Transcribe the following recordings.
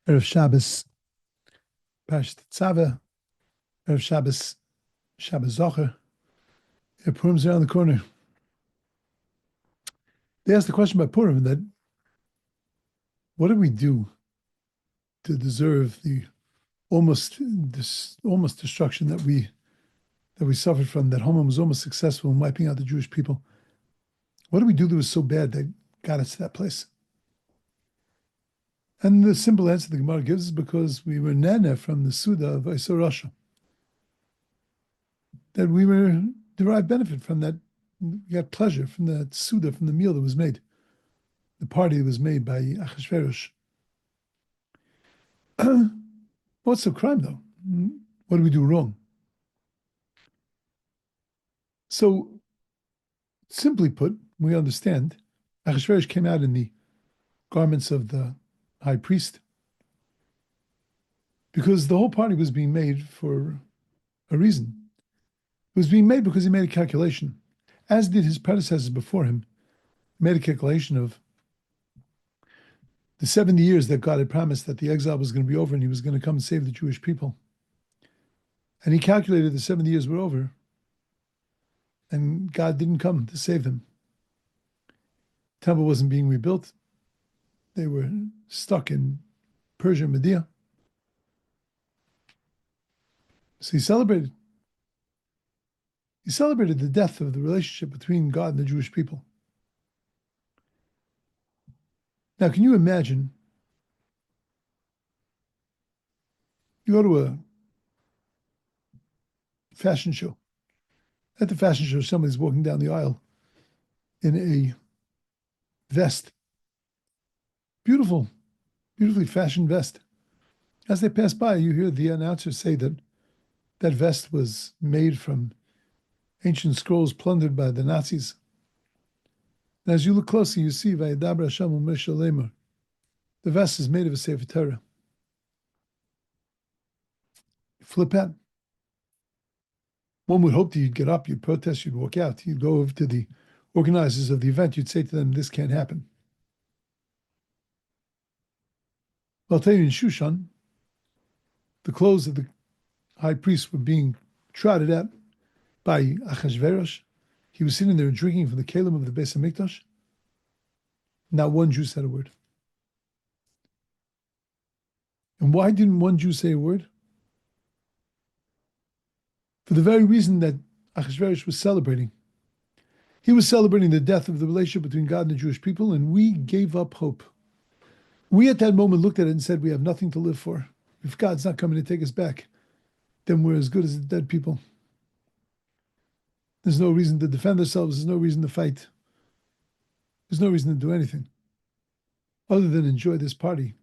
Erev Shabbos, Parsha Tetzaveh, Erev Shabbos, Shabbos Zocher. Purim's around the corner. They asked the question about Purim that what did we do to deserve the almost destruction that we suffered from? That Haman was almost successful in wiping out the Jewish people. What did we do that was so bad that got us to that place? And the simple answer the Gemara gives is because we were nana from the Suda of Isur Rasha. That we were derived benefit from that. We got pleasure from the Suda, from the meal that was made, the party that was made by Achashverosh. What's the crime, though? What did we do wrong? So, simply put, we understand Achashverosh came out in the garments of the high priest because the whole party was being made for a reason. It was being made because he made a calculation, as did his predecessors before him. He made a calculation of the 70 years that God had promised that the exile was going to be over and he was going to come and save the Jewish people. And he calculated the 70 years were over and God didn't come to save them. The temple wasn't being rebuilt. They were stuck in Persia and Media. So he celebrated. He celebrated the death of the relationship between God and the Jewish people. Now, can you imagine? You go to a fashion show. At the fashion show, somebody's walking down the aisle in a vest. Beautiful, beautifully fashioned vest. As they pass by, you hear the announcer say that that vest was made from ancient scrolls plundered by the Nazis. And as you look closely, you see Vayidabra Hashem u'Moshe Lemor. The vest is made of a Sefer Torah. Flip out. One would hope that you'd get up, you'd protest, you'd walk out, you'd go over to the organizers of the event, you'd say to them, this can't happen. I'll tell you, in Shushan, the clothes of the high priest were being trotted out by Achashverosh. He was sitting there drinking from the kelim of the Beis HaMikdash. Not one Jew said a word. And why didn't one Jew say a word? For the very reason that Achashverosh was celebrating. He was celebrating the death of the relationship between God and the Jewish people, and we gave up hope. We at that moment looked at it and said, we have nothing to live for. If God's not coming to take us back, then we're as good as the dead people. There's no reason to defend ourselves. There's no reason to fight. There's no reason to do anything other than enjoy this party.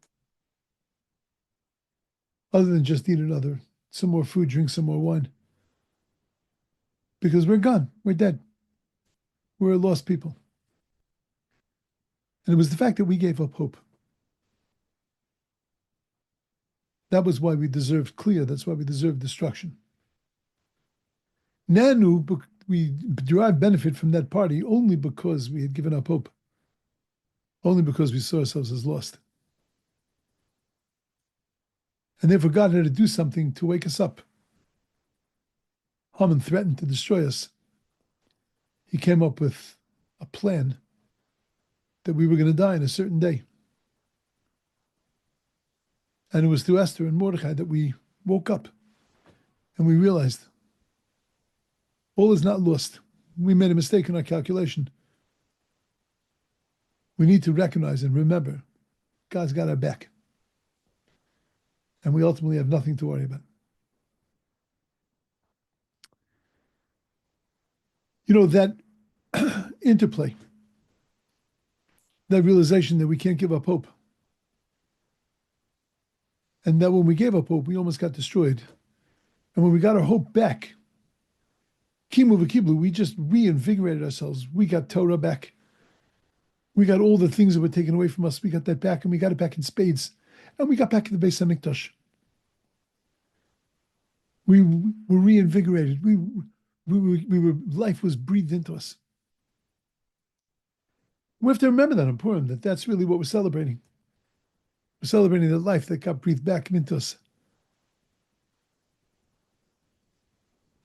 Other than just eat some more food, drink some more wine. Because we're gone. We're dead. We're a lost people. And it was the fact that we gave up hope. That was why we deserved clear. That's why we deserved destruction. Nanu, we derived benefit from that party only because we had given up hope. Only because we saw ourselves as lost. And therefore God had to do something to wake us up. Haman threatened to destroy us. He came up with a plan that we were going to die on a certain day. And it was through Esther and Mordechai that we woke up and we realized all is not lost. We made a mistake in our calculation. We need to recognize and remember God's got our back. And we ultimately have nothing to worry about. You know, that interplay, that realization that we can't give up hope. And that when we gave up hope, we almost got destroyed. And when we got our hope back, Kimu v'kiblu, we just reinvigorated ourselves. We got Torah back. We got all the things that were taken away from us. We got that back, and we got it back in spades. And we got back in the Beis HaMikdash. We were reinvigorated. We were, life was breathed into us. We have to remember that on Purim, that's really what we're celebrating. We're celebrating the life that God breathed back into us.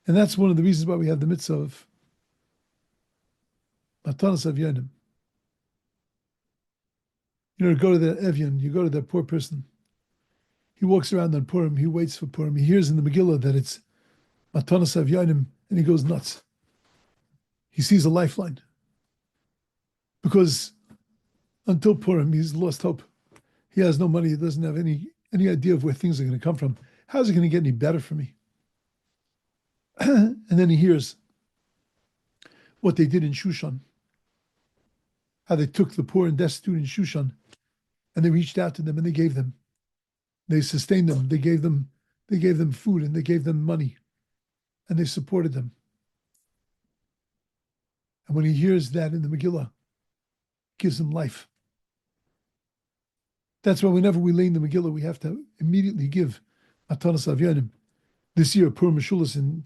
And that's one of the reasons why we have the mitzvah of Matanas Avyanim. You know, to go to the Evyan, you go to that poor person. He walks around on Purim, he waits for Purim. He hears in the Megillah that it's Matanas Avyanim, and he goes nuts. He sees a lifeline. Because until Purim, he's lost hope. He has no money. He doesn't have any idea of where things are going to come from. How's it going to get any better for me? And then he hears what they did in Shushan, how they took the poor and destitute in Shushan, and they reached out to them and they gave them. They sustained them. They gave them food and they gave them money, and they supported them. And when he hears that in the Megillah, it gives him life. That's why whenever we lay in the Megillah, we have to immediately give Matanas Avyanim. This year, Purim Meshulas in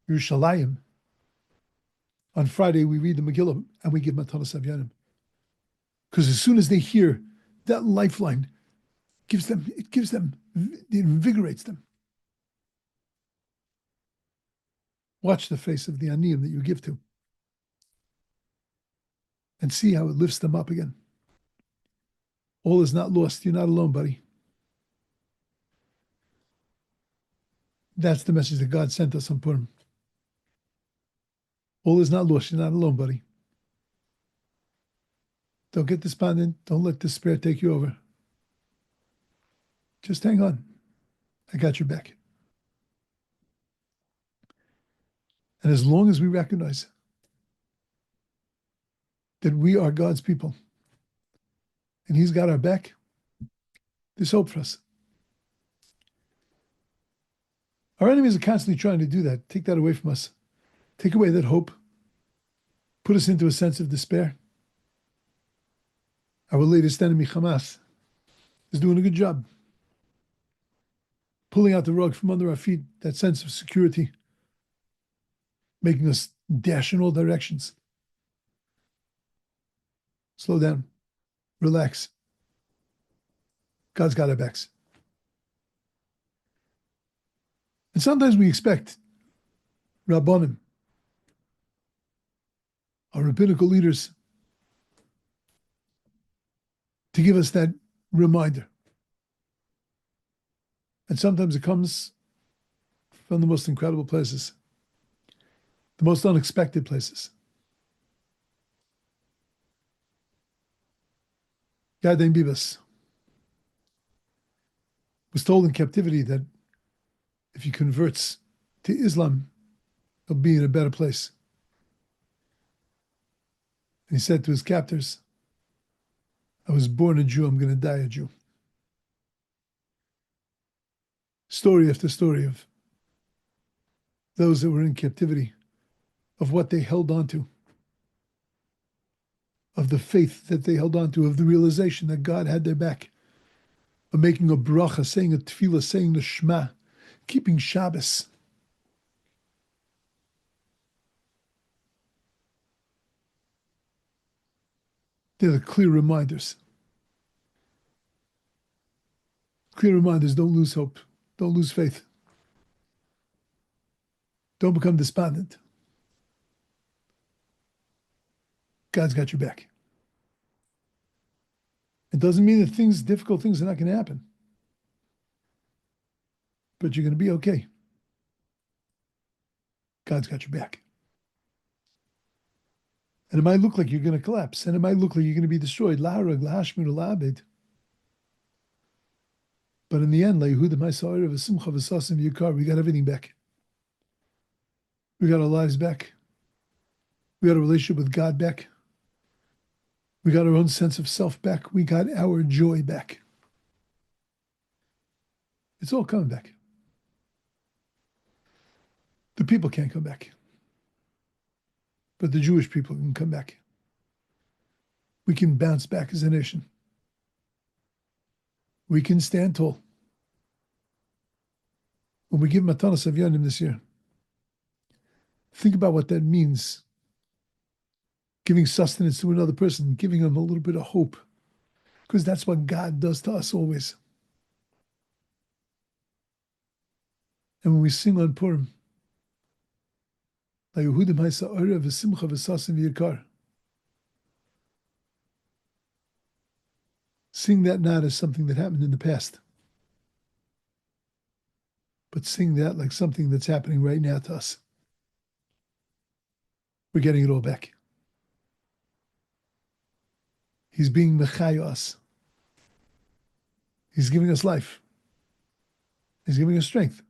Yerushalayim. On Friday, we read the Megillah and we give Matanas Avyanim. Because as soon as they hear that lifeline, it invigorates them. Watch the face of the Aniyim that you give to and see how it lifts them up again. All is not lost. You're not alone, buddy. That's the message that God sent us on Purim. All is not lost. You're not alone, buddy. Don't get despondent. Don't let despair take you over. Just hang on. I got your back. And as long as we recognize that we are God's people and He's got our back, there's hope for us. Our enemies are constantly trying to do that. Take that away from us. Take away that hope. Put us into a sense of despair. Our latest enemy, Hamas, is doing a good job. Pulling out the rug from under our feet, that sense of security, making us dash in all directions. Slow down. Relax. God's got our backs. And sometimes we expect Rabbanim, our rabbinical leaders, to give us that reminder. And sometimes it comes from the most incredible places, the most unexpected places. Yadin Bibas was told in captivity that if he converts to Islam, he'll be in a better place. And he said to his captors, I was born a Jew, I'm going to die a Jew. Story after story of those that were in captivity, of what they held on to, of the faith that they held on to, of the realization that God had their back, of making a bracha, saying a tefillah, saying the Shema, keeping Shabbos. They're the clear reminders. Clear reminders, don't lose hope. Don't lose faith. Don't become despondent. God's got your back. It doesn't mean that difficult things are not going to happen. But you're going to be okay. God's got your back. And it might look like you're going to collapse. And it might look like you're going to be destroyed. La'harag, la'hashmir, la'abed. But in the end, we got everything back. We got our lives back. We got a relationship with God back. We got our own sense of self back. We got our joy back. It's all coming back. The people can't come back. But the Jewish people can come back. We can bounce back as a nation. We can stand tall. When we give Matanas Avyanim this year, think about what that means. Giving sustenance to another person, giving them a little bit of hope, because that's what God does to us always. And when we sing on Purim, sing that not as something that happened in the past, but sing that like something that's happening right now to us. We're getting it all back. He's being mechayo us. He's giving us life. He's giving us strength.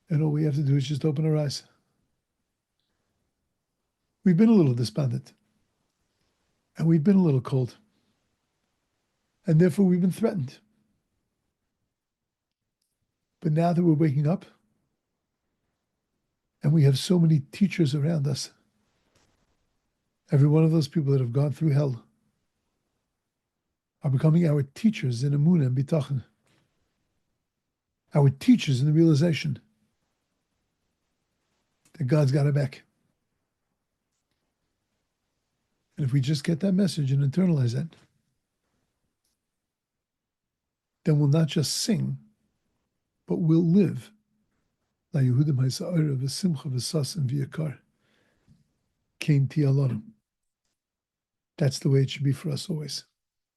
And all we have to do is just open our eyes. We've been a little despondent. And we've been a little cold. And therefore we've been threatened. But now that we're waking up, and we have so many teachers around us, every one of those people that have gone through hell are becoming our teachers in Emunah and Bitachon. Our teachers in the realization that God's got our back. And if we just get that message and internalize that, then we'll not just sing, but we'll live. La Yehudim ha'Sa'ara v'simcha v'sasim v'yakar. Kein ti alonu. That's the way it should be for us always.